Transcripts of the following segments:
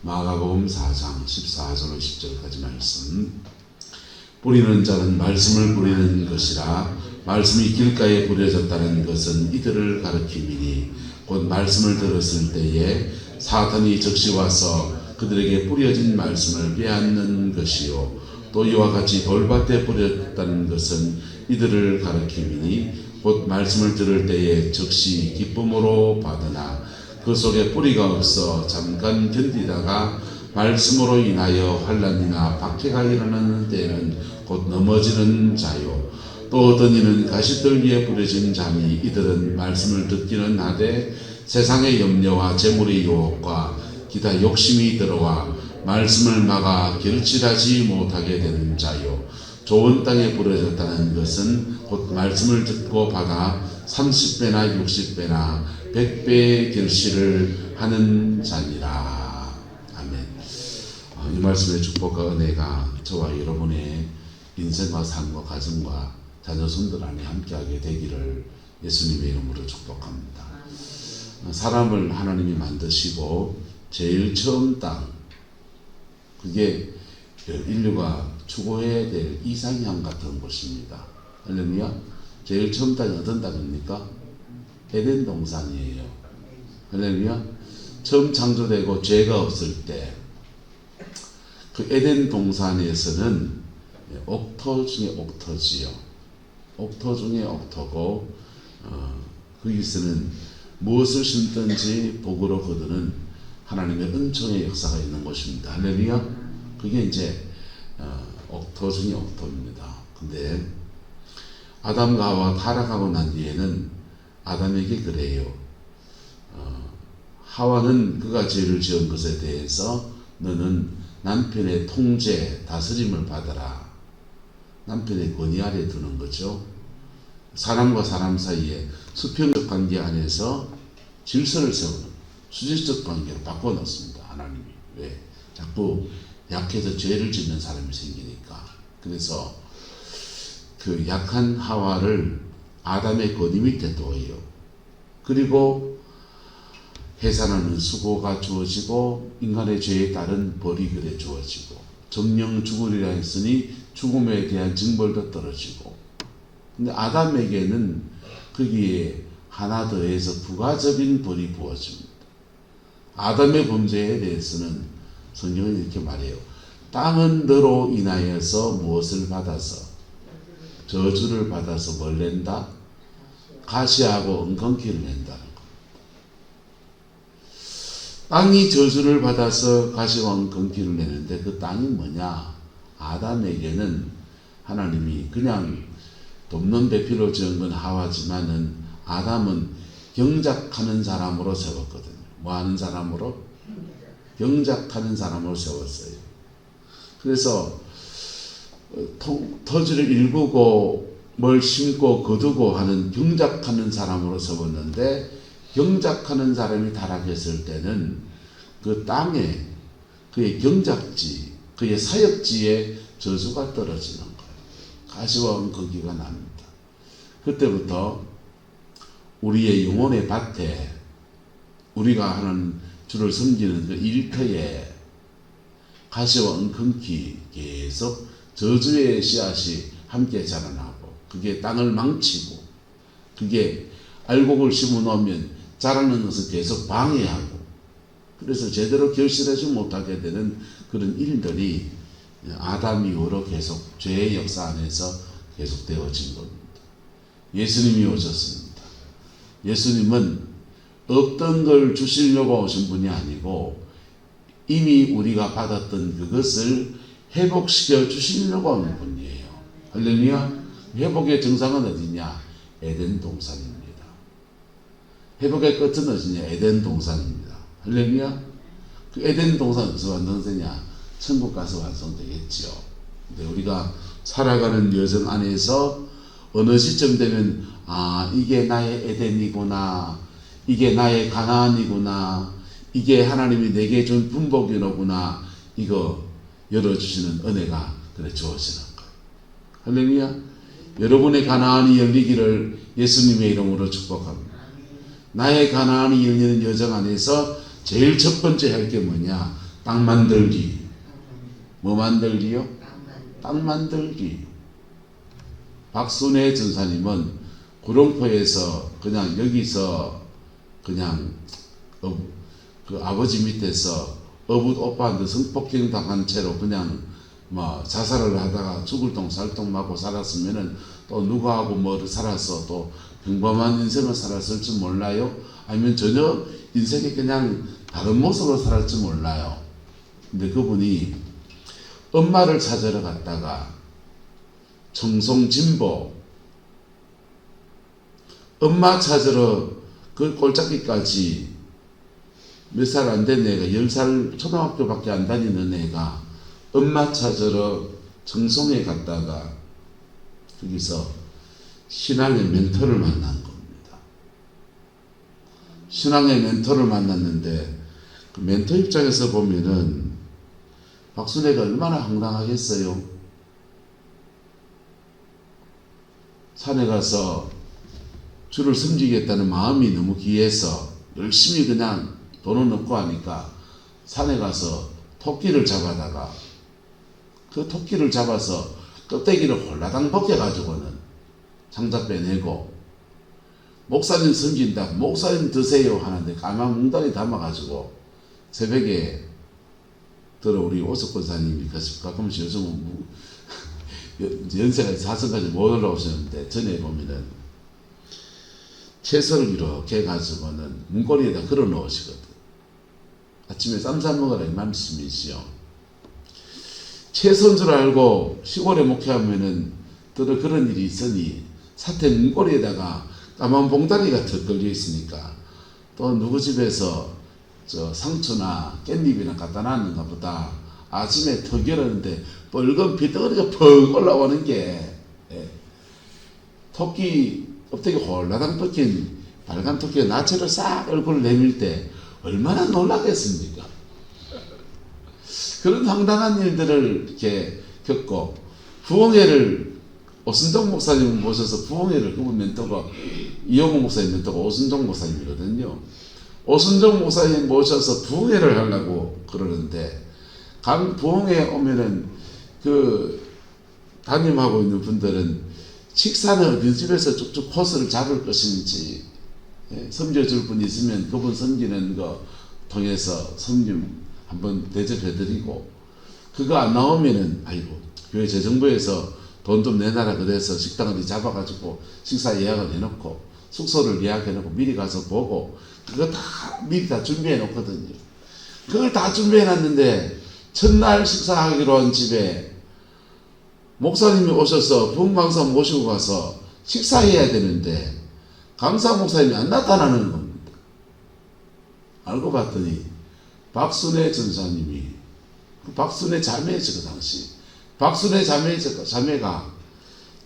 마가복음 4장 14절로 10절까지 말씀. 뿌리는 자는 말씀을 뿌리는 것이라. 말씀이 길가에 뿌려졌다는 것은 이들을 가리킴이니 곧 말씀을 들었을 때에 사탄이 적시 와서 그들에게 뿌려진 말씀을 빼앗는 것이요, 또 이와 같이 돌밭에 뿌렸다는 것은 이들을 가리킴이니 곧 말씀을 들을 때에 즉시 기쁨으로 받으나 그 속에 뿌리가 없어 잠깐 견디다가 말씀으로 인하여 환난이나 박해가 일어나는 때에는 곧 넘어지는 자요, 또 어떤 이는 가시들 위에 뿌려진 자니 이들은 말씀을 듣기는 하되 세상의 염려와 재물의 유혹과 기타 욕심이 들어와 말씀을 막아 결실하지 못하게 되는 자요, 좋은 땅에 뿌려졌다는 것은 곧 말씀을 듣고 받아 30배나 60배나 100배의 결실을 하는 자니라. 아멘. 이 말씀의 축복과 은혜가 저와 여러분의 인생과 삶과 가정과 자녀손들 안에 함께하게 되기를 예수님의 이름으로 축복합니다. 사람을 하나님이 만드시고 제일 처음 땅, 그게 인류가 추구해야 될 이상향 같은 곳입니다. 할렐루야. 제일 처음 땅이 어떤 땅입니까? 에덴 동산이에요. 할렐루야. 처음 창조되고 죄가 없을 때 그 에덴 동산에서는 옥토 중에 옥토지요. 옥토 중에 옥토고 거기서는 무엇을 심든지 복으로 거두는 하나님의 은총의 역사가 있는 곳입니다. 할렐루야. 그게 이제 옥토 중에 옥토입니다. 근데 아담과 하와 타락하고 난 뒤에는 아담에게 그래요. 하와는 그가 죄를 지은 것에 대해서 너는 남편의 통제, 다스림을 받아라. 남편의 권위 아래 두는 거죠. 사람과 사람 사이에 수평적 관계 안에서 질서를 세우는 수직적 관계로 바꿔놓습니다. 하나님이. 왜? 자꾸 약해서 죄를 짓는 사람이 생기니까. 그래서 그 약한 하와를 아담의 권위 밑에 둬요. 그리고 해산하는 수고가 주어지고 인간의 죄에 따른 벌이 그래 주어지고 정령 죽으리라 했으니 죽음에 대한 징벌도 떨어지고. 근데 아담에게는 거기에 하나 더해서 부가적인 벌이 부어집니다. 아담의 범죄에 대해서는 성경은 이렇게 말해요. 땅은 너로 인하여서 무엇을 받아서? 저주를 받아서 뭘 낸다? 가시하고 엉겅퀴를 낸다는 것. 땅이 저주를 받아서 가시와 엉겅퀴를 내는데 그 땅이 뭐냐? 아담에게는 하나님이 그냥 돕는 배필로 지은 건 하와지만은 아담은 경작하는 사람으로 세웠거든요. 뭐 하는 사람으로? 경작하는 사람으로 세웠어요. 그래서 토지를 일구고 뭘 심고 거두고 하는 경작하는 사람으로 세웠는데, 경작하는 사람이 타락했을 때는 그 땅에 그의 경작지, 그의 사역지에 저주가 떨어지는 거예요. 가시와 엉겅퀴가 납니다. 그때부터 우리의 영혼의 밭에 우리가 하는 주를 섬기는 그 일터에 가시와 엉겅퀴 계속 저주의 씨앗이 함께 자라나고, 그게 땅을 망치고, 그게 알곡을 심어 놓으면 자라는 것을 계속 방해하고, 그래서 제대로 결실하지 못하게 되는 그런 일들이 아담 이후로 계속 죄의 역사 안에서 계속 되어진 겁니다. 예수님이 오셨습니다. 예수님은 없던 걸 주시려고 오신 분이 아니고 이미 우리가 받았던 그것을 회복시켜 주시려고 하는 분이에요. 할렐루야. 회복의 정상은 어디냐? 에덴 동산입니다. 회복의 끝은 어디냐? 에덴 동산입니다. 할렐루야. 그 에덴 동산 어디서 완성되냐? 천국 가서 완성되겠죠. 근데 우리가 살아가는 여정 안에서 어느 시점 되면 이게 나의 에덴이구나, 이게 나의 가나안이구나, 이게 하나님이 내게 준 분복이로구나, 이거 열어주시는 은혜가 그래 주어지는 거예요. 할렐루야. 여러분의 가나안이 열리기를 예수님의 이름으로 축복합니다. 나의 가나안이 열리는 여정 안에서 제일 첫 번째 할 게 뭐냐? 땅 만들기. 뭐 만들기요? 땅 만들기. 박순애 전사님은 구룡포에서 그냥 여기서 그냥 그 아버지 밑에서 어붓 오빠한테 성폭행 당한 채로 그냥 뭐 자살을 하다가 죽을 똥 살 똥 맞고 살았으면은 또 누구하고 뭐 살아서 또 평범한 인생을 살았을지 몰라요. 아니면 전혀 인생이 그냥 다른 모습으로 살았을지 몰라요. 근데 그분이 엄마를 찾으러 갔다가 청송진보 엄마 찾으러 그 꼴짝기까지 몇 살 안 된 애가 10살 초등학교밖에 안 다니는 애가 엄마 찾으러 청송에 갔다가 거기서 신앙의 멘토를 만난 겁니다. 신앙의 멘토를 만났는데 그 멘토 입장에서 보면은 박순애가 얼마나 황당하겠어요. 산에 가서 주를 섬기겠다는 마음이 너무 귀해서 열심히 그냥 돈은 없고 하니까 산에 가서 토끼를 잡아다가 그 토끼를 잡아서 껍데기를 홀라당 벗겨가지고는 장작 빼내고 목사님 섬긴다 목사님 드세요 하는데 까만 뭉다리 담아가지고 새벽에 들어 우리 오석 권사님이 가끔씩 요즘은 연세가 사성까지 못 올라오시는데 전에 보면은 채소를 이렇게 해가지고는 문고리에다 걸어 놓으시거든. 아침에 쌈 싸 먹으라 이 말씀이시요. 채소인 줄 알고 시골에 목회하면은 들어 그런 일이 있으니 사태 문고리에다가 까만 봉다리가 더 걸려 있으니까 또 누구 집에서 저 상추나 깻잎이나 갖다 놨는가 보다. 아침에 턱 열었는데 빨간 비덩어리가 퍽 올라오는 게 토끼 껍데기 홀라당 벗긴 빨간 토끼가 나체로 싹 얼굴을 내밀 때 얼마나 놀랐겠습니까? 그런 황당한 일들을 이렇게 겪고 부흥회를 오순종 목사님을 모셔서 부흥회를 그분 멘토가 이용호 목사님 멘토가 오순종 목사님이거든요. 오순종 목사님 모셔서 부흥회를 하려고 그러는데 부흥회 오면은 그 담임하고 있는 분들은 식사는 어디 집에서 쭉쭉 코스를 잡을 것인지 섬겨줄 분이 있으면 그분 섬기는 거 통해서 섬김 한번 대접해드리고 그거 안 나오면은 아이고 교회 재정부에서 돈 좀 내놔라 그래서 식당 어디 잡아가지고 식사 예약을 해놓고 숙소를 예약해놓고 미리 가서 보고 그거 다 미리 다 준비해 놓거든요. 그걸 다 준비해 놨는데 첫날 식사하기로 한 집에 목사님이 오셔서 부흥강사 모시고 가서 식사해야 되는데 강사 목사님이 안 나타나는 겁니다. 알고 봤더니 박순애 전사님이 박순애 자매죠. 그 당시 박순애 자매가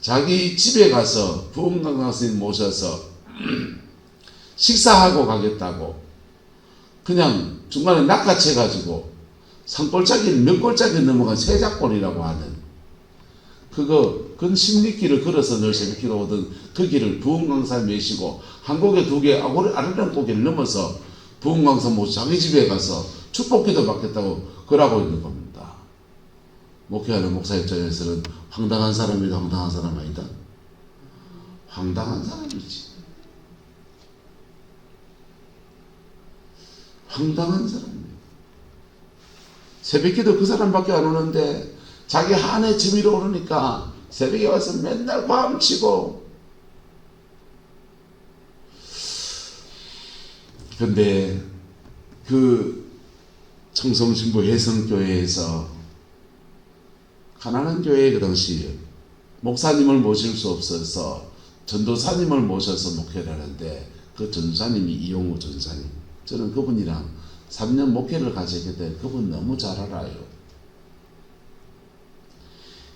자기 집에 가서 부흥강사님 모셔서 식사하고 가겠다고 그냥 중간에 낚아채가지고 산골짜기를 몇 골짜기 넘어간 세작골이라고 하는 그건 16길을 걸어서 늘 새벽길을 오던 그 길을 부흥강사 메시고 한국에 2개 아름다운 고개를 넘어서 부흥강사 모시고 자기 집에 가서 축복기도 받겠다고 그러고 있는 겁니다. 목회하는 목사 입장에서는 황당한 사람이다. 황당한 사람 아니다. 황당한 사람이지. 황당한 사람이에요. 새벽기도 그 사람밖에 안 오는데 자기 한해 점이러 오르니까 새벽에 와서 맨날 밤치고. 근데 그 청송신부 혜성교회에서 가난한 교회에 그 당시 목사님을 모실 수 없어서 전도사님을 모셔서 목회를 하는데 그 전도사님이 이용호 전사님. 저는 그분이랑 3년 목회를 같이 했기 때문에 그분 너무 잘 알아요.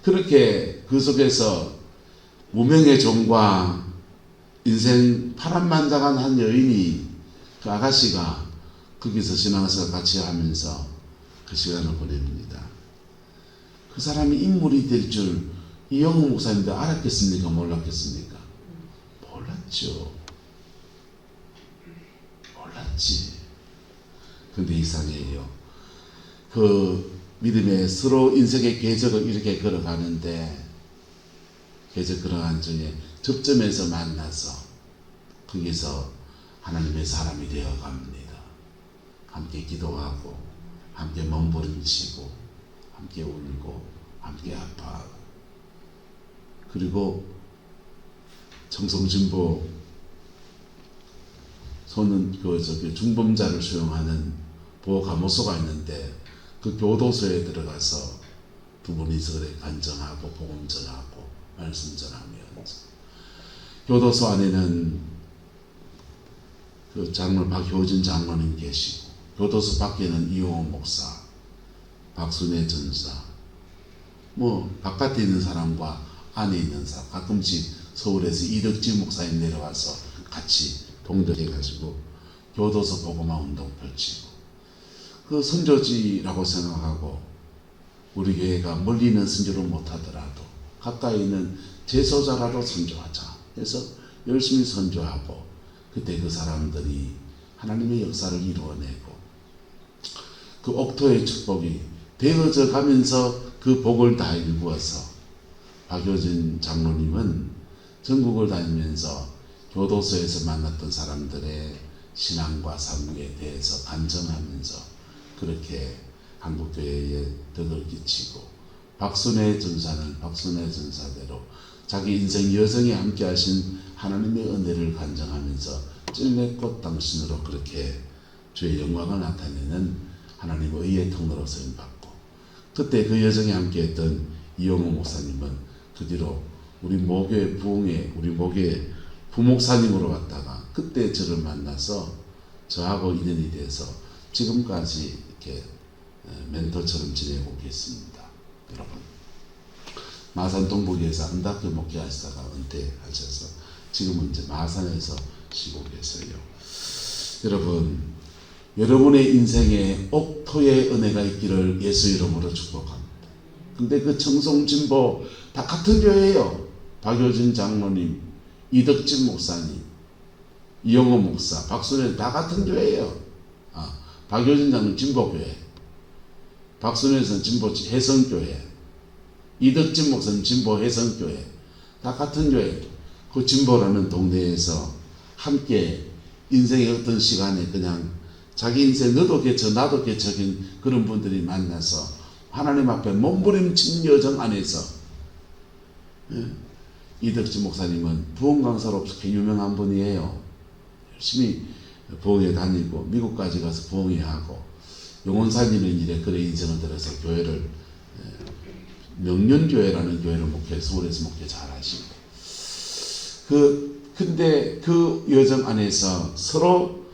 그렇게 그 속에서 무명의 종과 인생 파란만장한 한 여인이 그 아가씨가 거기서 신앙생활 같이 하면서 그 시간을 보냅니다. 그 사람이 인물이 될 줄 이영호 목사님도 알았겠습니까? 몰랐겠습니까? 몰랐죠. 몰랐지. 근데 이상해요. 그 믿음의 서로 인생의 궤적을 이렇게 걸어가는데 궤적 걸어간 중에 접점에서 만나서 거기서 하나님의 사람이 되어 갑니다. 함께 기도하고 함께 몸부림치고 함께 울고 함께 아파하고 그리고 청송진보 소는 중범자를 수용하는 보호감호소가 있는데 그 교도소에 들어가서 두 분이서 그래 간증하고 복음 전하고 말씀 전하면서 교도소 안에는 그 장로 박효진 장로님 계시고 교도소 밖에는 이용호 목사, 박순애 전사, 뭐 바깥에 있는 사람과 안에 있는 사람, 가끔씩 서울에서 이덕진 목사님 내려와서 같이 동덕해 가지고 교도소 복음화 운동 펼치고 그 선조지라고 생각하고 우리 교회가 멀리 있는 선교를 못하더라도 가까이 있는 제소자라도 선교하자 해서 열심히 선교하고 그때 그 사람들이 하나님의 역사를 이루어내고 그 옥토의 축복이 되어져 가면서 그 복을 다 일구어서 박효진 장로님은 전국을 다니면서 교도소에서 만났던 사람들의 신앙과 삶에 대해서 간증하면서 그렇게 한국교회에 덕을 끼치고 박순애 전사는 박순애 전사대로 자기 인생 여정에 함께 하신 하나님의 은혜를 간증하면서 찔레꽃 당신으로 그렇게 주의 영광을 나타내는 하나님의 의의 통로로 쓰임받고 그때 그 여정에 함께했던 이용호 목사님은 그 뒤로 우리 모교회 부흥회 우리 모교회 부목사님으로 갔다가 그때 저를 만나서 저하고 인연이 돼서 지금까지 이렇게 멘토처럼 지내고 계십니다. 여러분 마산 동북에서 안답게 목회하시다가 은퇴하셔서 지금은 이제 마산에서 쉬고 계세요. 여러분 여러분의 인생에 옥토의 은혜가 있기를 예수 이름으로 축복합니다. 근데 그 청송진보 다 같은 교회예요. 박효진 장로님, 이덕진 목사님, 이용호 목사, 박순애 다 같은 교회예요. 박효진 장로님 진보교회, 박순애는 진보 해성교회, 이덕진 목사님 진보 해성교회 다 같은 교회. 그 진보라는 동네에서 함께 인생의 어떤 시간에 그냥 자기 인생 너도 개척 나도 개척인 그런 분들이 만나서 하나님 앞에 몸부림친 여정 안에서 이덕진 목사님은 부흥 강사로 그렇게 유명한 분이에요. 열심히 부흥회 다니고 미국까지 가서 부흥회 하고 영혼 살리는 일에 그래 인생을 들어서 교회를 명륜교회라는 교회를 목회 서울에서 목회 잘 하시고 근데 그 여정 안에서 서로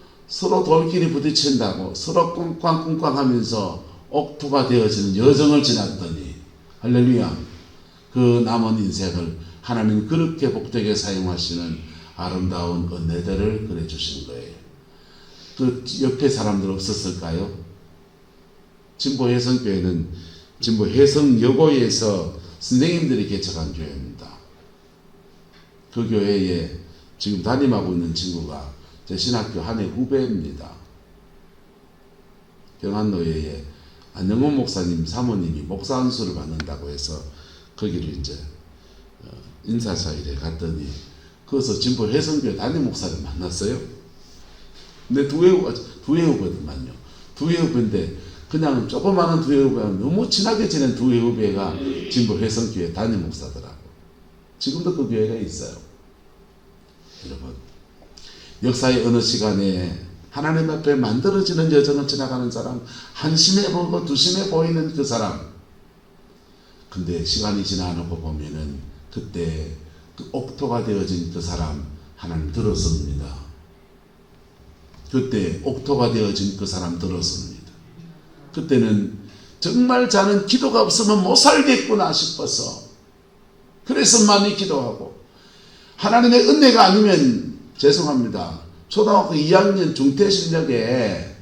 돌끼리 부딪힌다고 서로 꿍꽝꿍꽝 하면서 옥토가 되어지는 여정을 지났더니 할렐루야 그 남은 인생을 하나님 그렇게 복되게 사용하시는 아름다운 은혜들을 그래 주신 거예요. 그 옆에 사람들 없었을까요? 진보 해성교회는 진보 해성여고에서 선생님들이 개척한 교회입니다. 그 교회에 지금 담임하고 있는 친구가 제 신학교 한 해 후배입니다. 경안노예에 안영훈 목사님 사모님이 목사 안수를 받는다고 해서 거기를 이제 인사사일에 갔더니 거기서 진보 해성교회 담임 목사를 만났어요. 근데 두 해 후배더만요. 두 해 후배인데 그냥 조그마한 두 해 후배가 너무 친하게 지낸 두 해 후배가 진보 해성교회 담임 목사더라고. 지금도 그 교회가 있어요. 여러분 역사의 어느 시간에 하나님 앞에 만들어지는 여정을 지나가는 사람, 한심해 보고 두심해 보이는 그 사람. 근데 시간이 지나고 보면은 그때 그 옥토가 되어진 그 사람 하나님 들었습니다. 그때 옥토가 되어진 그 사람 들었습니다. 그때는 정말 자는 기도가 없으면 못 살겠구나 싶어서 그래서 많이 기도하고 하나님의 은혜가 아니면 죄송합니다. 초등학교 2학년 중퇴 실력에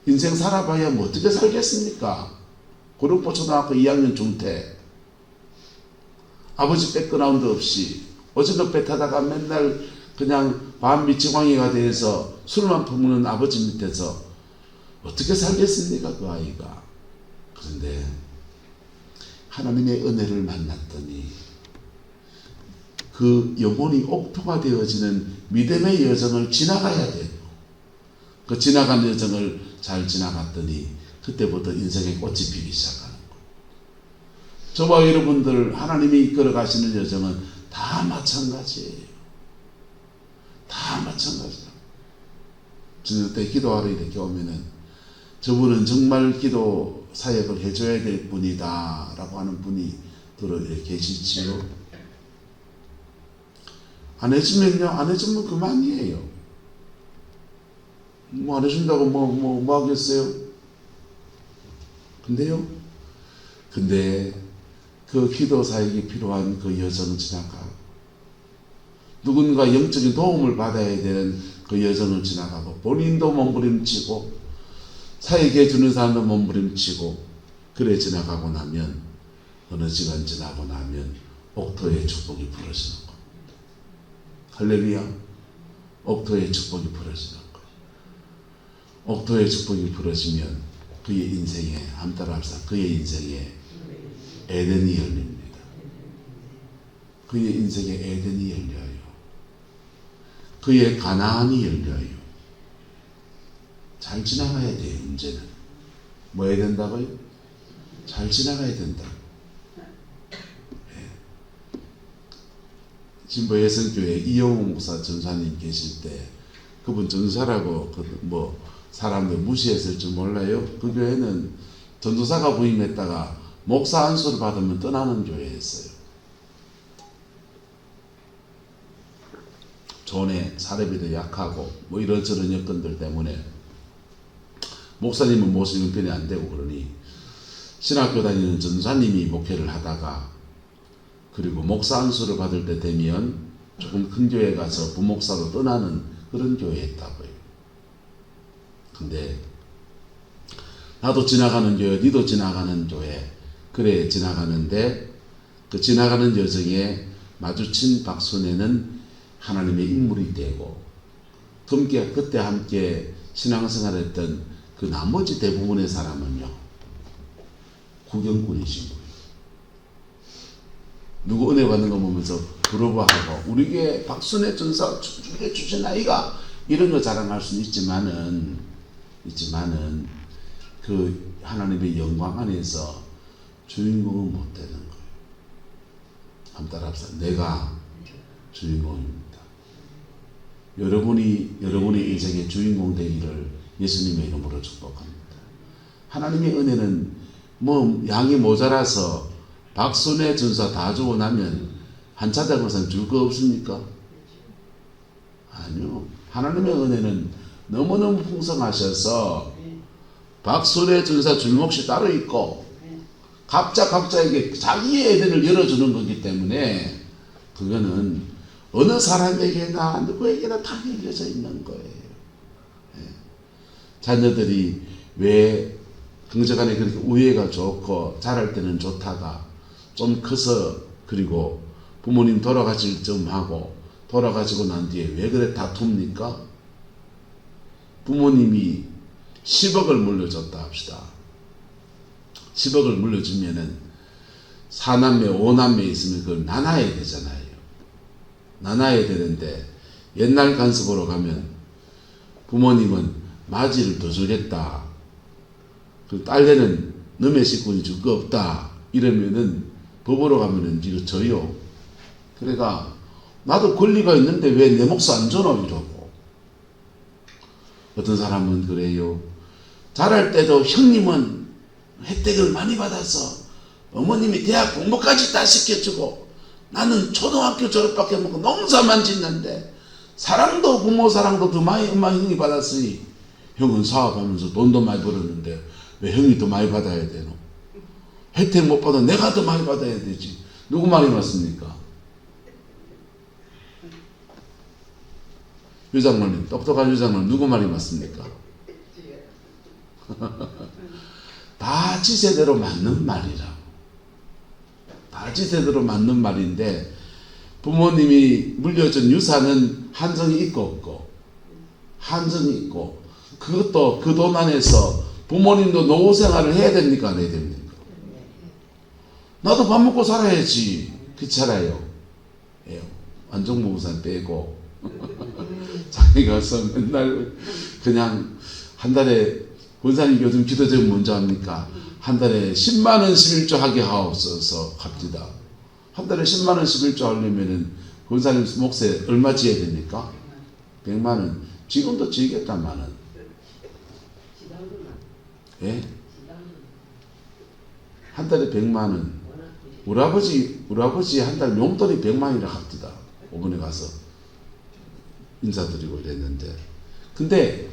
인생 살아봐야 뭐 어떻게 살겠습니까? 고등부 초등학교 2학년 중퇴 아버지 백그라운드 없이 오징어 배 타다가 맨날 그냥 밤 미치광이가 돼서 술만 퍼먹는 아버지 밑에서 어떻게 살겠습니까? 그 아이가 하나님의 은혜를 만났더니 그 영혼이 옥토가 되어지는 믿음의 여정을 지나가야 돼요. 그 지나간 여정을 잘 지나갔더니 그때부터 인생의 꽃이 피기 시작하는 거예요. 저와 여러분들 하나님이 이끌어 가시는 여정은 다 마찬가지예요. 다 마찬가지예요. 저녁 때 기도하러 이렇게 오면은 저분은 정말 기도 사역을 해줘야 될 분이다 라고 하는 분이 들어 이렇게 계시지요. 안 해주면요, 안 해주면 그만이에요. 뭐 안 해준다고 뭐 하겠어요? 근데 그 기도 사역이 필요한 그 여정을 지나가고 누군가 영적인 도움을 받아야 되는 그 여정을 지나가고 본인도 몸부림치고 사역해 주는 사람도 몸부림치고 그래 지나가고 나면 어느 시간 지나고 나면 옥토의 축복이 부러지는 겁니다. 할렐루야. 옥토의 축복이 부러지는 거예요. 옥토의 축복이 부러지면 그의 인생에 함따라 합시다. 그의 인생에 에덴이 열립니다. 그의 인생에 에덴이 열려요. 그의 가나안이 열려요. 잘 지나가야 돼요. 문제는 뭐 해야 된다고요? 잘 지나가야 된다. 진보 예성교회 이영호 목사 전사님 계실 때 그분 전사라고 사람들 무시했을 줄 몰라요. 그 교회는 전도사가 부임했다가 목사 안수를 받으면 떠나는 교회였어요. 존에 사례비도 약하고 뭐 이런저런 여건들 때문에 목사님은 모시는 형편이 안 되고 그러니 신학교 다니는 전도사님이 목회를 하다가 그리고 목사 안수를 받을 때 되면 조금 큰 교회 가서 부목사로 떠나는 그런 교회였다고요. 근데 나도 지나가는 교회, 니도 지나가는 교회, 그래 지나가는데 그 지나가는 여정에 마주친 박순애는 하나님의 인물이 되고 그때 함께 신앙생활했던 그 나머지 대부분의 사람은요 구경꾼이신 거예요. 누구 은혜 받는 거 보면서 부러워하고 우리 교회 박순애 전사 주에 주신 아이가 이런 거 자랑할 수는 있지만은 그 하나님의 영광 안에서 주인공은 못 되는 거예요. 한번 따라합시다. 내가 주인공입니다. 여러분의 인생의 주인공 되기를 예수님의 이름으로 축복합니다. 하나님의 은혜는 뭐 양이 모자라서 박순애 전사 다 주고 나면 한차장 권사님 줄 거 없습니까? 아니요. 하나님의 은혜는 너무너무 풍성하셔서 박순애 전사 줄 몫이 따로 있고 각자에게 자기의 에덴을 열어주는 거기 때문에 그거는 어느 사람에게나 누구에게나 다 열려져 있는 거예요. 자녀들이 왜 경제간에 그렇게 우애가 좋고 자랄 때는 좋다가 좀 커서 그리고 부모님 돌아가실 좀 하고 돌아가시고 난 뒤에 왜 그래 다툽니까? 부모님이 10억을 물려줬다 합시다. 10억을 물려주면은 4남매 5남매 있으면 그걸 나눠야 되잖아요. 나눠야 되는데 옛날 관습으로 가면 부모님은 마지를 더 주겠다. 그 딸내는 너의 식구니 줄 거 없다. 이러면은 법으로 가면은 이거 져요. 그러니까 나도 권리가 있는데 왜 내 몫 안 주노 이러고. 어떤 사람은 그래요. 자랄 때도 형님은 혜택을 많이 받아서 어머님이 대학 공부까지 다 시켜주고 나는 초등학교 졸업밖에 못 하고 농사만 짓는데 사랑도 부모 사랑도 더 많이 엄마 형이 받았으니 형은 사업하면서 돈도 많이 벌었는데 왜 형이 더 많이 받아야 되노? 혜택 못 받아 내가 더 많이 받아야 되지. 누구 말이 맞습니까? 유장로님, 똑똑한 유장로님 누구 말이 맞습니까? 다 지세대로 맞는 말이라고. 다 지세대로 맞는 말인데 부모님이 물려준 유산은 한정이 있고 없고 한정이 있고 그것도 그 돈 안에서 부모님도 노후 생활을 해야 됩니까? 안 해야 됩니까? 나도 밥 먹고 살아야지. 그렇잖아요. 예, 안종무 목사님 빼고 자기 가서 맨날 그냥 한 달에 권사님 요즘 기도 제목 먼저 합니까? 한 달에 10만 원 11조 하게 하옵소서 합니다. 한 달에 10만 원 11조 하려면은 권사님 몫에 얼마 지어야 됩니까? 100만 원. 지금도 지겠단 말은. 예? 한 달에 100만 원. 우리 아버지 한 달 용돈이 100만이라 합니다. 5번에 가서 인사드리고 이랬는데. 근데,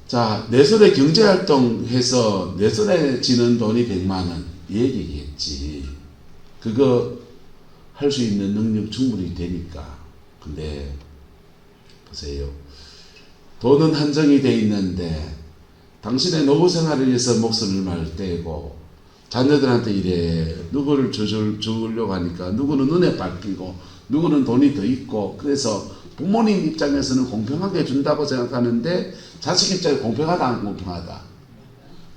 자, 내 손에 경제활동 해서 내 손에 지는 돈이 100만원. 이 얘기겠지. 그거 할 수 있는 능력 충분히 되니까. 근데, 보세요. 돈은 한정이 돼 있는데, 당신의 노후 생활을 위해서 목숨을 말 때고, 자녀들한테 이래 누구를 주려고 하니까 누구는 눈에 밟히고 누구는 돈이 더 있고, 그래서 부모님 입장에서는 공평하게 준다고 생각하는데 자식 입장에 공평하다 안 공평하다,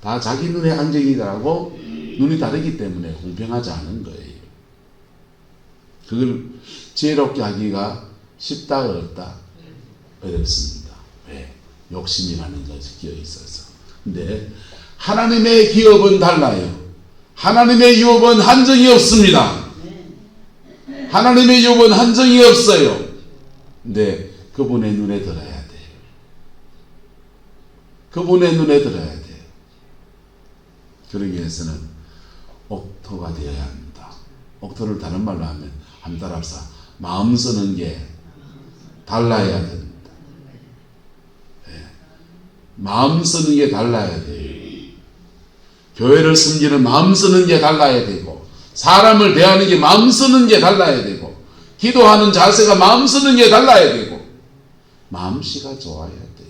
다 자기 눈에 안정이라고 눈이 다르기 때문에 공평하지 않은 거예요. 그걸 지혜롭게 하기가 쉽다 어렵다? 어렵습니다. 왜? 욕심이라는 것이 끼어 있어서. 근데 하나님의 기업은 달라요. 하나님의 유업은 한정이 없습니다. 하나님의 유업은 한정이 없어요. 근데 그분의 눈에 들어야 돼요. 그분의 눈에 들어야 돼요. 그러기 위해서는 옥토가 되어야 합니다. 옥토를 다른 말로 하면 한 따라서 마음 쓰는 게 달라야 됩니다. 네. 마음 쓰는 게 달라야 돼요. 교회를 섬기는 마음 쓰는 게 달라야 되고, 사람을 대하는 게 마음 쓰는 게 달라야 되고, 기도하는 자세가 마음 쓰는 게 달라야 되고, 마음씨가 좋아야 돼.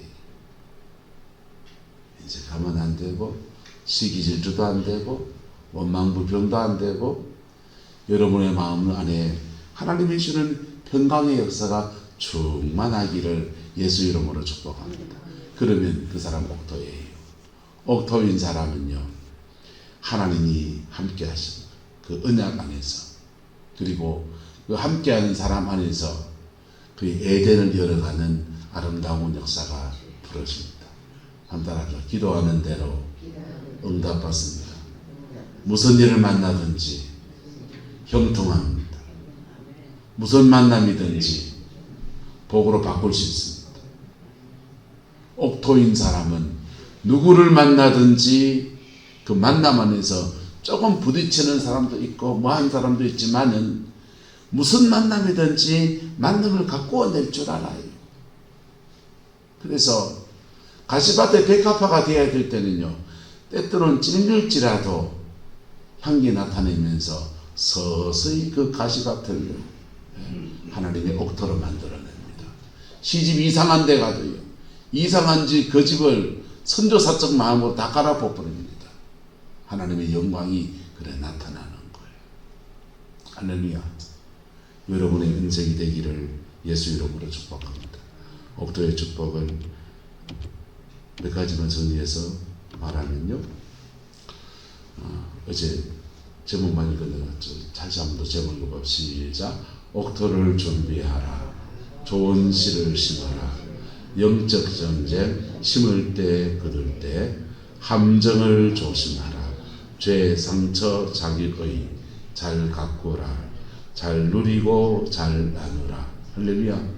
이제 가면 안 되고, 시기질투도 안 되고, 원망불평도 안 되고, 여러분의 마음 안에 하나님이 주는 평강의 역사가 충만하기를 예수 이름으로 축복합니다. 그러면 그 사람 옥토예요. 옥토인 사람은요, 하나님이 함께 하신 그 언약 안에서, 그리고 그 함께하는 사람 안에서 그 에덴을 열어가는 아름다운 역사가 벌어집니다. 한따라서 기도하는 대로 응답받습니다. 무슨 일을 만나든지 형통합니다. 무슨 만남이든지 복으로 바꿀 수 있습니다. 옥토인 사람은 누구를 만나든지 그 만남 안에서 조금 부딪히는 사람도 있고 뭐한 사람도 있지만은 무슨 만남이든지 만남을 가꾸어낼 줄 알아요. 그래서 가시밭에 백합화가 되어야 될 때는요, 때때로는 찔릴지라도 향기 나타내면서 서서히 그 가시밭을 하나님의 옥토로 만들어냅니다. 시집 이상한 데 가도요, 이상한 집 그 집을 선조사적 마음으로 다 갈아엎어버립니다. 하나님의 영광이 그래 나타나는 거예요. 할렐루야. 여러분의 인생이 되기를 예수 이름으로 축복합니다. 옥토의 축복을 몇 가지만 정리해서 말하면요, 어제 제목만 읽었는데 다시 한번 더 제목 읽어봅시다. 옥토를 준비하라. 좋은 씨를 심어라. 영적 전쟁, 심을 때 거둘 때 함정을 조심하라. 죄, 상처, 자기의 잘 가꾸라. 잘 누리고 잘 나누라. 할렐루야.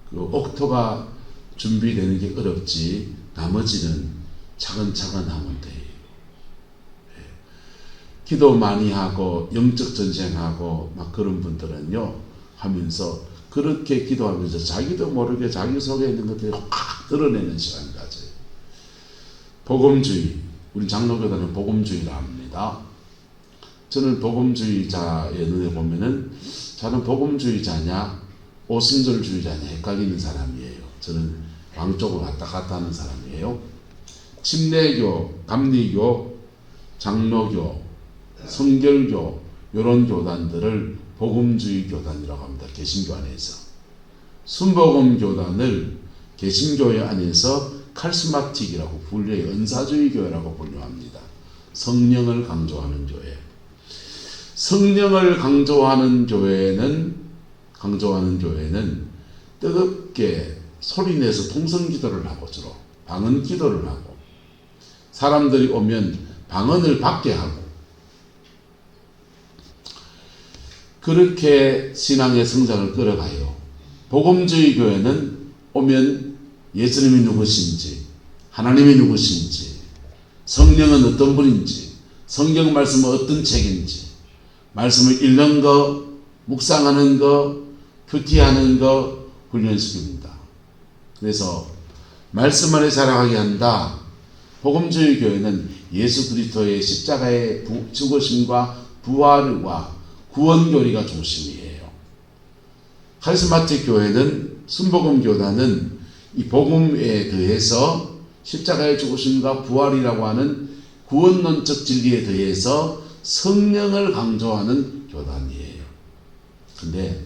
그 옥토가 준비되는 게 어렵지, 나머지는 차근차근 하면 돼요. 네. 기도 많이 하고 영적 전쟁하고 막 그런 분들은요, 하면서 그렇게 기도하면서 자기도 모르게 자기 속에 있는 것들이 확 드러내는 시간을 가져요. 복음주의, 우리 장로교단은 복음주의라 합니다. 저는 복음주의자의 눈에 보면은 저는 복음주의자냐 오순절주의자냐 헷갈리는 사람이에요. 저는 양쪽으로 왔다 갔다 하는 사람이에요. 침례교, 감리교, 장로교, 성결교 이런 교단들을 복음주의 교단이라고 합니다. 개신교 안에서. 순복음 교단을 개신교회 안에서 카리스마틱이라고 분류해요. 은사주의 교회라고 분류합니다. 성령을 강조하는 교회. 성령을 강조하는 교회는 뜨겁게 소리내서 통성기도를 하고 주로 방언 기도를 하고 사람들이 오면 방언을 받게 하고 그렇게 신앙의 성장을 끌어가요. 복음주의 교회는 오면 예수님이 누구신지 하나님이 누구신지 성령은 어떤 분인지 성경 말씀은 어떤 책인지 말씀을 읽는 거 묵상하는 거 큐티하는 거 훈련시킵니다. 그래서 말씀 안에 자라가게 한다. 복음주의 교회는 예수 그리스도의 십자가의 죽으심과 부활과 구원교리가 중심이에요. 카리스마틱 교회는 순복음교단은 이 복음에 더해서 십자가의 죽으심과 부활이라고 하는 구원론적 진리에 더해서 성령을 강조하는 교단이에요. 근데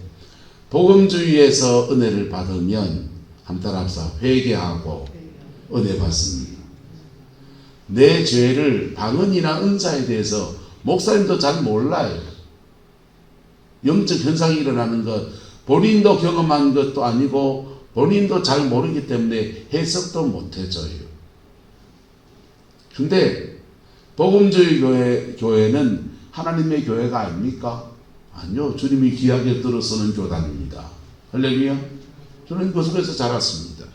복음주의에서 은혜를 받으면 한따라서 회개하고 은혜 받습니다. 내 죄를 방언이나 은사에 대해서 목사님도 잘 몰라요. 영적 현상이 일어나는 것 본인도 경험한 것도 아니고 본인도 잘 모르기 때문에 해석도 못 해줘요. 근데 복음주의 교회는 하나님의 교회가 아닙니까? 아니요. 주님이 귀하게 들어서는 교단입니다. 할렐루야. 저는 그 속에서 자랐습니다.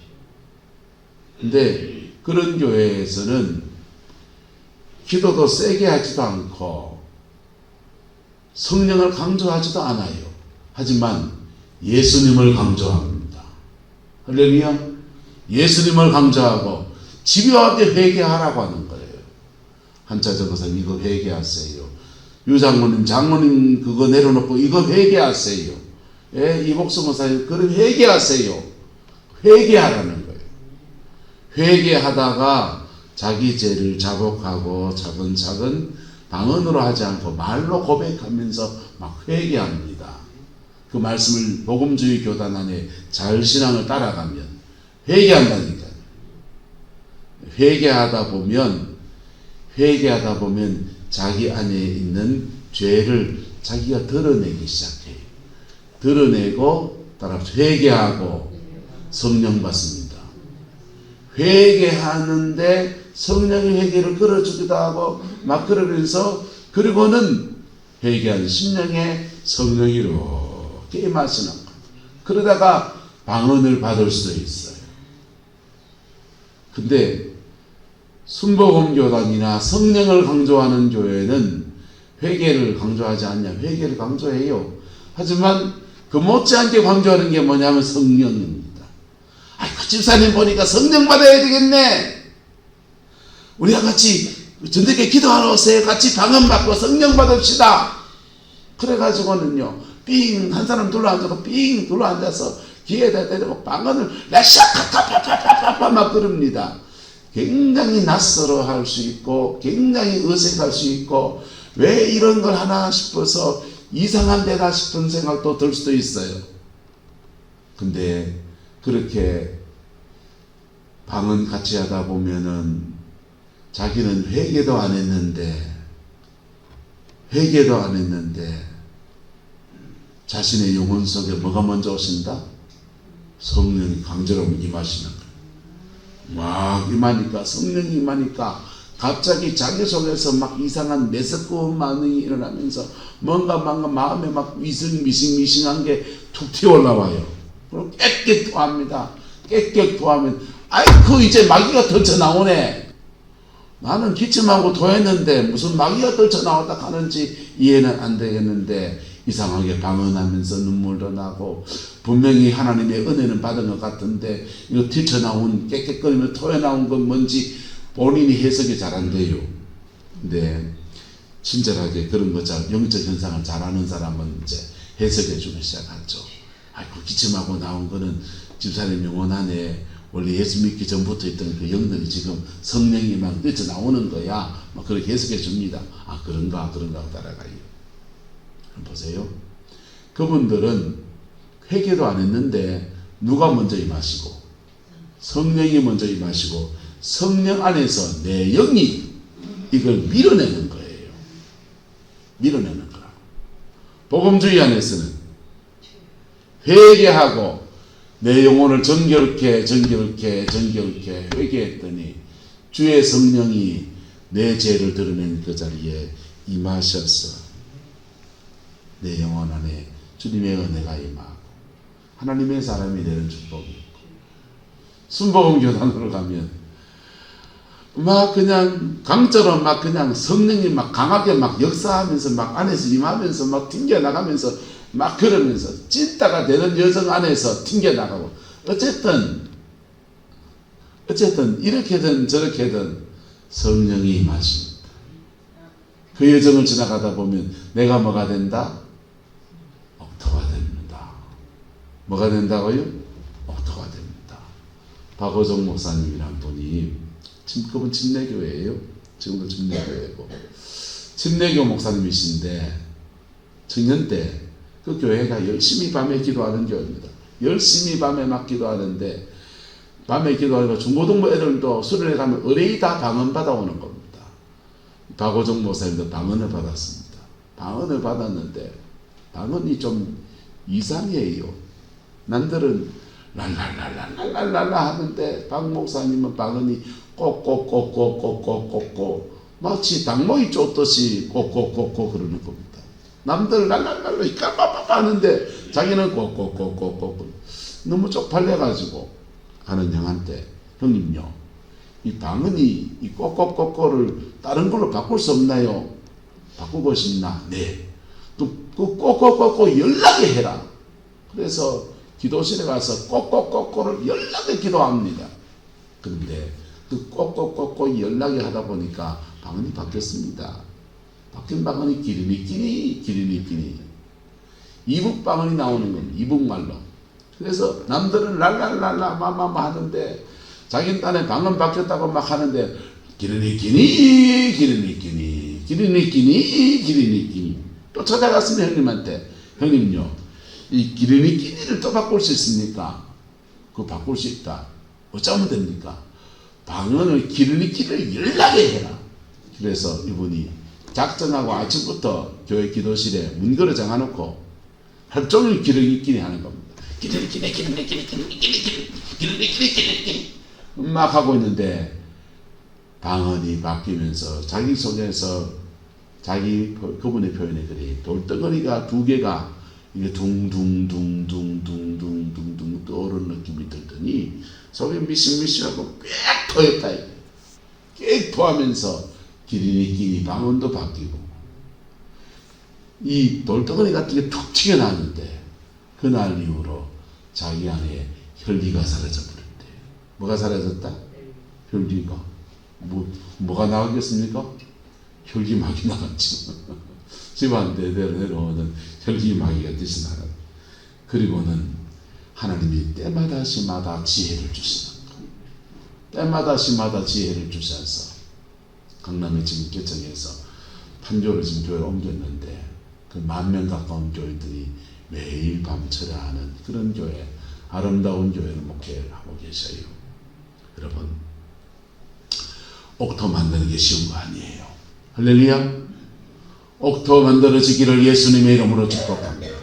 근데 그런 교회에서는 기도도 세게 하지도 않고 성령을 강조하지도 않아요. 하지만 예수님을 강조합니다. 할렐루야. 예수님을 강조하고 집요하게 회개하라고 하는 거예요. 한자 적어서 이거 회개하세요. 유장모님, 장모님 그거 내려놓고 이거 회개하세요. 예, 이복수 목사님 그럼 회개하세요. 회개하라는 거예요. 회개하다가 자기 죄를 자복하고 차근차근 방언으로 하지 않고 말로 고백하면서 막 회개합니다. 그 말씀을 복음주의 교단 안에 자율신앙을 따라가면 회개한다니까요. 회개하다 보면 자기 안에 있는 죄를 자기가 드러내기 시작해요. 드러내고 따라 회개하고 성령 받습니다. 회개하는데 성령이 회개를 끌어주기도 하고 막 그러면서 그리고는 회개한 심령에 성령이 이렇게 임하시는 거예요. 그러다가 방언을 받을 수도 있어요. 근데 순복음교단이나 성령을 강조하는 교회는 회개를 강조하지 않냐? 회개를 강조해요. 하지만 그 못지않게 강조하는 게 뭐냐면 성령입니다. 아이고 집사님 보니까 성령 받아야 되겠네. 우리가 같이 전대께 기도하러 오세요. 같이 방언 받고 성령 받읍시다. 그래가지고는요 삥 한 사람 둘러앉아서 삥 둘러앉아서 귀에다 대고 방언을 라샤카카파파파파 막 그럽니다. 굉장히 낯설어 할 수 있고 굉장히 어색할 수 있고 왜 이런 걸 하나 싶어서 이상한 데다 싶은 생각도 들 수도 있어요. 근데 그렇게 방언 같이 하다 보면은 자기는 회개도 안 했는데 자신의 영혼 속에 뭐가 먼저 오신다? 성령이 강제로 임하시는 거예요. 막 임하니까 성령이 임하니까 갑자기 자기 속에서 막 이상한 매섭고 반응이 일어나면서 뭔가 마음에 막 미싱미싱한 게 툭 튀어올라와요. 그럼 깨끗 토합니다. 깨끗 토하면 아이고 이제 마귀가 덜쳐 나오네. 나는 기침하고 토했는데 무슨 마귀가 덜쳐 나왔다 하는지 이해는 안 되겠는데 이상하게 방언하면서 눈물도 나고 분명히 하나님의 은혜는 받은 것 같은데 이거 튀쳐나온 깨끗거리며 토해나온 건 뭔지 본인이 해석이 잘 안 돼요. 근데 친절하게 그런 거 잘 영적 현상을 잘 아는 사람은 이제 해석해 주기 시작하죠. 아이고 기침하고 나온 거는 집사님 영혼 안에 원래 예수 믿기 전부터 있던 그 영들이 지금 성령이 막 뛰쳐나오는 거야. 막 그렇게 해석해 줍니다. 아 그런가 따라가요. 보세요. 그분들은 회개도 안 했는데 누가 먼저 임하시고 성령이 먼저 임하시고 성령 안에서 내 영이 이걸 밀어내는 거예요. 밀어내는 거라. 복음주의 안에서는 회개하고 내 영혼을 정결케 회개했더니 주의 성령이 내 죄를 드러낸 그 자리에 임하셔서 내 영혼 안에 주님의 은혜가 임하고 하나님의 사람이 되는 축복이 있고, 순복음 교단으로 가면 막 그냥 강처럼 막 그냥 성령이 막 강하게 막 역사하면서 막 안에서 임하면서 막 튕겨나가면서 막 그러면서 찐따가 되는 여정 안에서 튕겨나가고, 어쨌든 이렇게든 저렇게든 성령이 임하십니다. 그 여정을 지나가다 보면 내가 뭐가 된다? 옥토가 됩니다. 뭐가 된다고요? 옥토가 됩니다. 박호정 목사님이란 분이, 그분 침례교회예요. 지금도 침례교회고, 침례교 목사님이신데 청년 때 그 교회가 열심히 밤에 기도하는 교회입니다. 열심히 밤에 막 기도하는데, 밤에 기도하니까 중고등부 애들도 수련회 가면 의뢰이 다 방언 받아오는 겁니다. 박호정 목사님도 방언을 받았습니다. 방언을 받았는데 방언이 좀 이상해요. 남들은 랄랄랄랄랄랄라 하는데 박 목사님은 방언이 꼭꼭꼭꼭꼭꼭꼭꼭 마치 닭모이 쫓듯이 꼭꼭꼭꼭 그러는 겁니다. 남들 랄랄랄라 이까빠빠빠 하는데 자기는 꼭꼭꼭꼭꼭. 너무 쪽팔려가지고 하는 형한테, 형님요, 이 방언이 이 꼭꼭꼭꼭을 다른 걸로 바꿀 수 없나요? 바꾸고 싶나? 네. 그 꼭꼭꼭꼭 연락해 해라. 그래서 기도실에 가서 꼭꼭꼭꼭을 연락해 기도합니다. 그런데 그 꼭꼭꼭꼭 연락해 하다 보니까 방언이 바뀌었습니다. 바뀐 방언이 기리니 이북 방언이 나오는 겁니다. 이북말로. 그래서 남들은 랄랄랄라 마마마 하는데 자기 딴에 방언 바뀌었다고 막 하는데 기리니 또 찾아갔으면 형님한테, 형님요, 이 기리니를 또 바꿀 수 있습니까? 그거 바꿀 수 있다. 어쩌면 됩니까? 방언을 기리니를 연락해 해라. 그래서 이분이 작정하고 아침부터 교회 기도실에 문 걸어 정해놓고 하루 종일 기리니 하는 겁니다. 기리니 막 하고 있는데 방언이 바뀌면서 자기 속에서 그분의 표현에 그래, 돌덩어리가 두 개가 이게 둥둥둥둥둥둥둥 떠오르는 느낌이 들더니 속에 미심미심하고 꽤 터였다. 꽤 터하면서 기리니 방언도 바뀌고 이 돌덩어리 같은 게 툭 튀어나왔는데 그날 이후로 자기 안에 혈기가 사라져 버렸대요. 뭐가 사라졌다? 혈기가. 뭐가 나가겠습니까? 혈기막이 나갔죠. 집안 대대로 내려오는 혈기막이가 뜻이 나가. 그리고는 하나님이 때마다 시마다 지혜를 주시는 거예요. 때마다 시마다 지혜를 주셔서 강남에 지금 개척해서 판교를 지금 교회로 옮겼는데 그 10,000명 가까운 교회들이 매일 밤 철야하는 그런 교회, 아름다운 교회를 목회를 하고 계셔요. 여러분, 옥토 만드는 게 쉬운 거 아니에요. 할렐루야. 옥토 만들어지기를 예수님의 이름으로 축복합니다.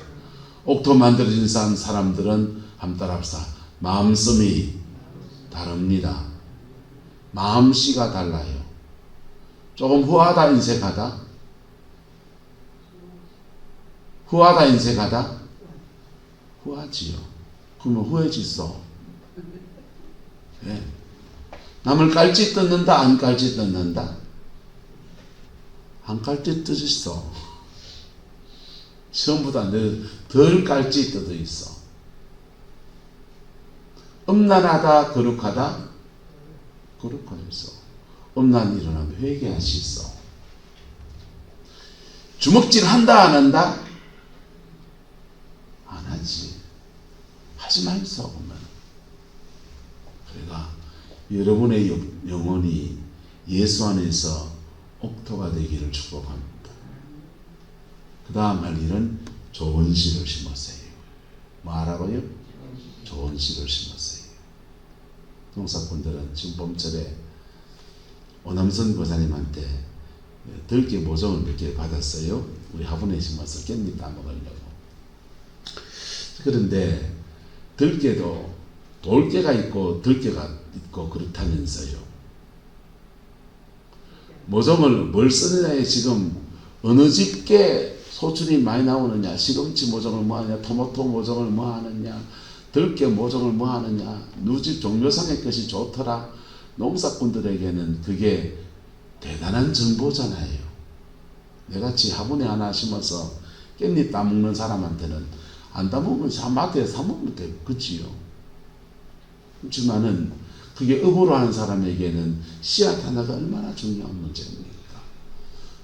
옥토 만들어진 사람들은 한번 합시다. 마음씀이 다릅니다. 마음씨가 달라요. 조금 후하다 인색하다? 후하다 인색하다? 후하지요. 그러면 후해지소. 네. 남을 깔짓 뜯는다, 안 깔짓 뜯는다? 안 깔짓 뜯으시소. 시험보다 덜 깔짓 뜯어 있어. 음란하다, 거룩하다? 거룩하였어. 음란이 일어나면 회개하시소. 주먹질 한다, 안 한다? 안 하지. 하지 말소. 보면. 그러니까 여러분의 영혼이 예수 안에서 옥토가 되기를 축복합니다. 그 다음 할 일은 좋은 씨를 심으세요. 뭐 하라고요? 좋은 씨를 심으세요. 동사꾼들은 지금 봄철에 오남선 고사님한테 들깨 모종을 몇 개 받았어요. 우리 화분에 심어서 깻잎 따먹으려고. 그런데 들깨도 돌깨가 있고 들깨가 있고 그렇다면서요. 모종을 뭘 쓰느냐에 지금 어느 집게 소출이 많이 나오느냐, 시금치 모종을 뭐 하느냐, 토마토 모종을 뭐 하느냐, 들깨 모종을 뭐 하느냐, 누집 종묘상의 것이 좋더라. 농사꾼들에게는 그게 대단한 정보잖아요. 내가 지 화분에 하나 심어서 깻잎 따먹는 사람한테는 안 따먹으면 마트에 사먹으면 돼. 그치요? 그렇지만은 그게 업으로 하는 사람에게는 씨앗 하나가 얼마나 중요한 문제입니까?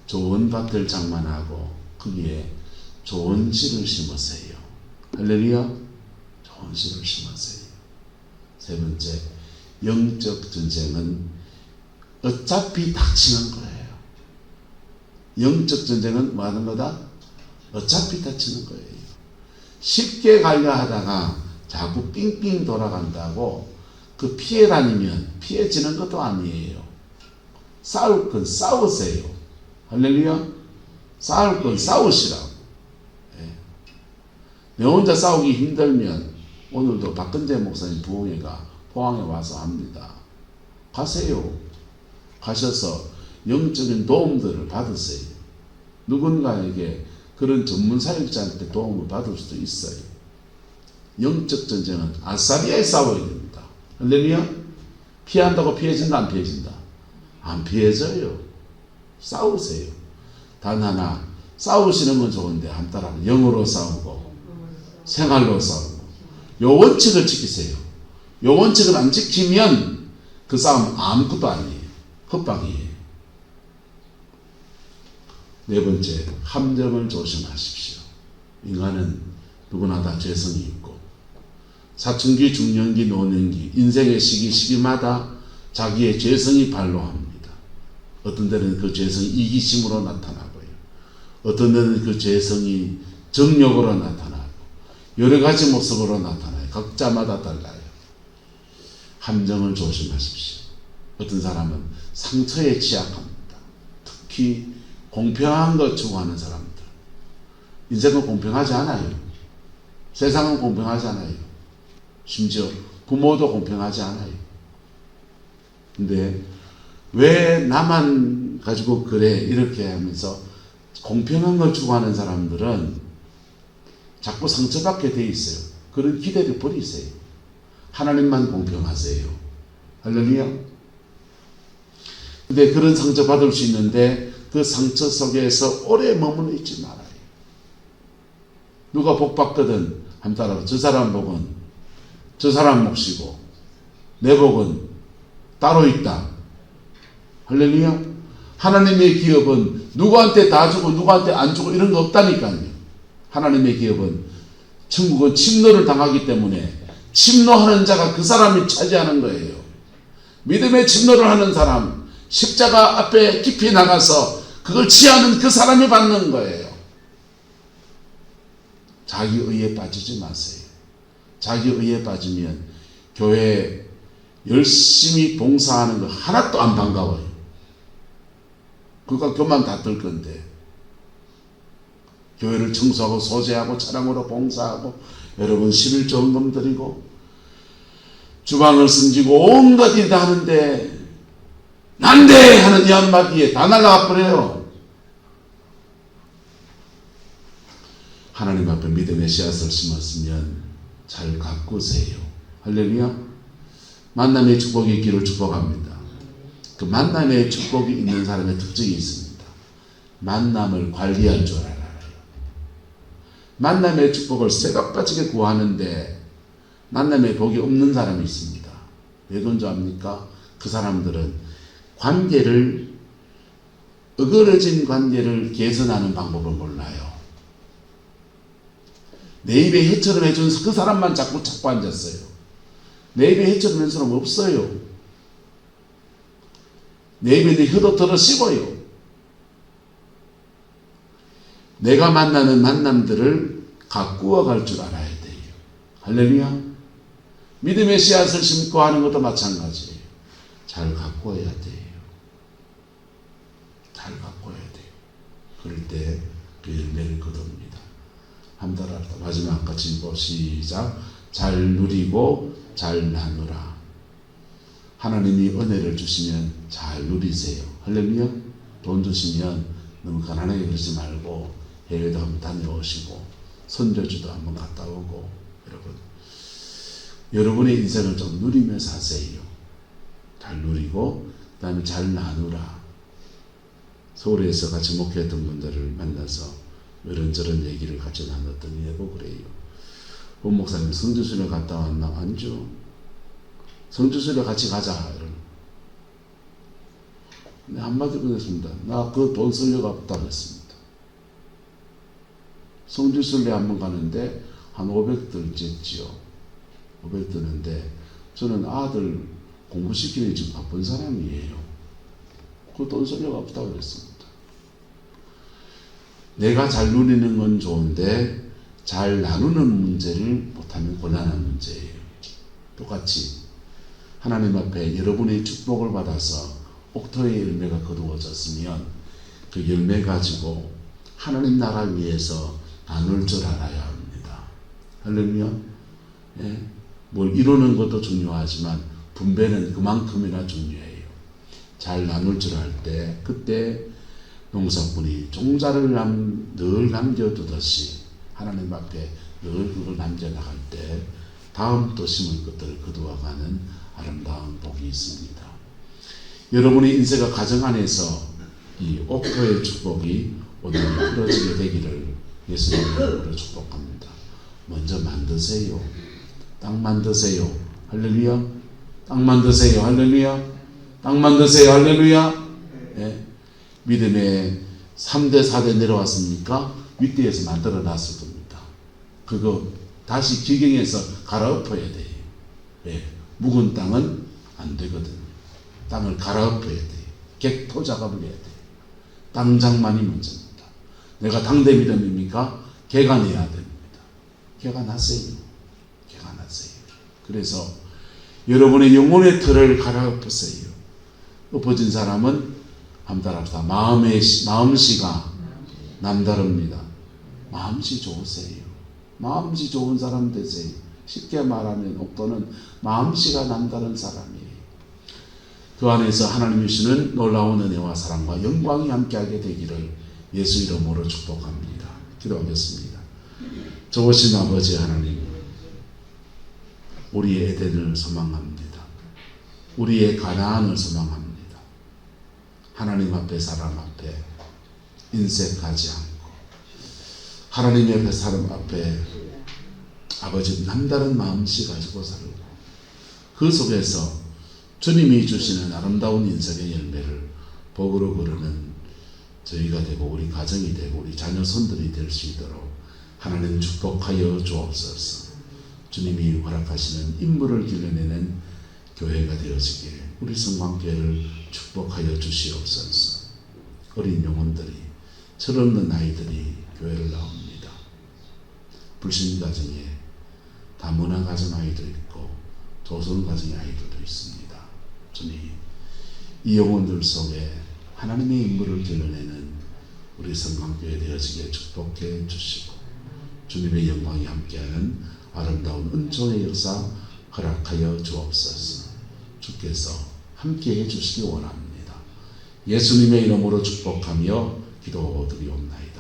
좋은 밭을 장만하고 거기에 좋은 씨를 심으세요. 할렐루야. 좋은 씨를 심으세요. 세 번째, 영적 전쟁은 어차피 닥치는 거예요. 영적 전쟁은 뭐 하는 거다? 어차피 닥치는 거예요. 쉽게 가려 하다가 자꾸 삥삥 돌아간다고 그 피해 다니면 피해지는 것도 아니에요. 싸울 건 싸우세요. 할렐루야. 싸울 건 싸우시라고. 예. 내 혼자 싸우기 힘들면 오늘도 박근재 목사님 부흥회가 포항에 와서 합니다. 가세요. 가셔서 영적인 도움들을 받으세요. 누군가에게 그런 전문 사역자한테 도움을 받을 수도 있어요. 영적 전쟁은 아싸리에 싸워야 됩니다. 할렐루야. 피한다고 피해진다 안 피해진다? 안 피해져요. 싸우세요. 단 하나, 싸우시는 건 좋은데 한 따라는 영으로 싸우고 생활로 싸우고 요 원칙을 지키세요. 요 원칙을 안 지키면 그 싸움 아무것도 아니에요. 헛방이에요. 네 번째, 함정을 조심하십시오. 인간은 누구나 다 죄성이 있고 사춘기, 중년기, 노년기, 인생의 시기마다 자기의 죄성이 발로합니다. 어떤 데는 그 죄성이 이기심으로 나타나고요. 어떤 데는 그 죄성이 정욕으로 나타나고 여러 가지 모습으로 나타나요. 각자마다 달라요. 함정을 조심하십시오. 어떤 사람은 상처에 취약합니다. 특히 공평한 것 추구하는 사람들. 인생은 공평하지 않아요. 세상은 공평하지 않아요. 심지어 부모도 공평하지 않아요. 근데 왜 나만 가지고 그래 이렇게 하면서 공평한 걸 추구하는 사람들은 자꾸 상처받게 돼 있어요. 그런 기대를 버리세요. 하나님만 공평하세요. 할렐루야. 근데 그런 상처 받을 수 있는데 그 상처 속에서 오래 머물러 있지 말아요. 누가 복 받거든 한 따라 저 사람 복은 저 사람 몫이고 내 복은 따로 있다. 할렐루야. 하나님의 기업은 누구한테 다 주고 누구한테 안 주고 이런 거 없다니까요. 하나님의 기업은 천국은 침노를 당하기 때문에 침노하는 자가 그 사람이 차지하는 거예요. 믿음의 침노를 하는 사람, 십자가 앞에 깊이 나가서 그걸 취하는 그 사람이 받는 거예요. 자기 의에 빠지지 마세요. 자기 의에 빠지면 교회 열심히 봉사하는 거 하나도 안 반가워요. 그러니까 교만 다 뜰 건데 교회를 청소하고 소재하고 차량으로 봉사하고 여러분 11조헌금 드리고 주방을 승지고 온갖 일 다 하는데 난데 하는 이 한마디에 다 날아가 버려요. 하나님 앞에 믿음의 씨앗을 심었으면 잘 가꾸세요. 할렐루야. 만남의 축복이 있기를 축복합니다. 그 만남의 축복이 있는 사람의 특징이 있습니다. 만남을 관리할 줄 알아요. 만남의 축복을 새벽빠지게 구하는데 만남의 복이 없는 사람이 있습니다. 왜 그런지 압니까? 그 사람들은 어그러진 관계를 개선하는 방법을 몰라요. 내 입에 해처럼 해준 그 사람만 자꾸 찾고 앉았어요. 내 입에 해처럼 해준 사람 없어요. 내 입에 혀도 털어 씹어요. 내가 만나는 만남들을 가꾸어 갈 줄 알아야 돼요. 할렐루야. 믿음의 씨앗을 심고 하는 것도 마찬가지예요. 잘 가꾸어야 돼요. 잘 잘 가꿔야 돼요. 그럴 때 그 열매를 거둡니다. 한번 따라합시다. 마지막 같이 읽고 시작. 잘 누리고 잘 나누라. 하나님이 은혜를 주시면 잘 누리세요. 할렐루야. 돈 주시면 너무 가난하게 그러지 말고 해외도 한번 다녀오시고 선교주도 한번 갔다 오고 여러분의 인생을 좀 누리면서 하세요. 잘 누리고 그 다음에 잘 나누라. 서울에서 같이 목회했던 분들을 만나서 이런저런 얘기를 같이 나눴더니 해보고 그래요. 본 목사님 성주순례 갔다 왔나? 안죠. 성주순례 같이 가자. 이러는. 근데 한마디로 그랬습니다. 나 그 돈 쓸려가 없다고 했습니다. 성주순례 한번 가는데 한 500들 쨌지요. 500 드는데 저는 아들 공부시키는 지금 바쁜 사람이에요. 그 돈 쓸려가 없다고 그랬습니다. 내가 잘 누리는 건 좋은데 잘 나누는 문제를 못하면 곤란한 문제예요. 똑같이 하나님 앞에 여러분의 축복을 받아서 옥토의 열매가 거두어졌으면 그 열매 가지고 하나님 나라 위해서 나눌 줄 알아야 합니다. 할렐루야. 예? 뭘 이루는 것도 중요하지만 분배는 그만큼이나 중요해요. 잘 나눌 줄 알 때 그때 농사꾼이 종자를 늘 남겨두듯이 하나님 앞에 늘 그걸 남겨나갈 때 다음 또 심을 것들을 거두어가는 아름다운 복이 있습니다. 여러분의 인생과 가정 안에서 이 옥토의 축복이 오늘 풀어지게 되기를 예수님의 이름으로 축복합니다. 먼저 만드세요. 땅 만드세요. 할렐루야. 땅 만드세요. 할렐루야. 땅 만드세요. 할렐루야. 예. 믿음의 3대 4대 내려왔습니까? 윗대에서 만들어 놨을 겁니다. 그거 다시 기경해서 갈아엎어야 돼요. 예. 묵은 땅은 안 되거든요. 땅을 갈아엎어야 돼요. 객토 작업을 해야 돼요. 땅 장만이 문제입니다. 내가 당대 믿음입니까? 개간해야 됩니다. 개간하세요. 개간하세요. 그래서 여러분의 영혼의 틀을 갈아엎으세요. 엎어진 사람은 한번 따라합시다. 마음씨가 남다릅니다. 마음씨 좋으세요. 마음씨 좋은 사람 되세요. 쉽게 말하면 옥토는 마음씨가 남다른 사람이에요. 그 안에서 하나님이 주시는 놀라운 은혜와 사랑과 영광이 함께하게 되기를 예수 이름으로 축복합니다. 기도하겠습니다. 좋으신 아버지 하나님, 우리의 에덴을 소망합니다. 우리의 가나안을 소망합니다. 하나님 앞에 사람 앞에 인색하지 않고 하나님 앞에 사람 앞에 아버지 남다른 마음씨 가지고 살고 그 속에서 주님이 주시는 아름다운 인생의 열매를 복으로 거르는 저희가 되고 우리 가정이 되고 우리 자녀 손들이 될 수 있도록 하나님 축복하여 주옵소서. 주님이 허락하시는 인물을 길러내는 교회가 되어지길 우리 성광교회를 축복하여 주시옵소서. 어린 영혼들이 철없는 아이들이 교회를 나옵니다. 불신 가정에 다문화 가정 아이도 있고 조선 가정의 아이들도 있습니다. 주님, 이 영혼들 속에 하나님의 인물을 길러내는 우리 성광교회 되어지게 축복해 주시고 주님의 영광이 함께하는 아름다운 은총의 역사 허락하여 주옵소서. 주께서 함께해 주시기 원합니다. 예수님의 이름으로 축복하며 기도드리옵나이다.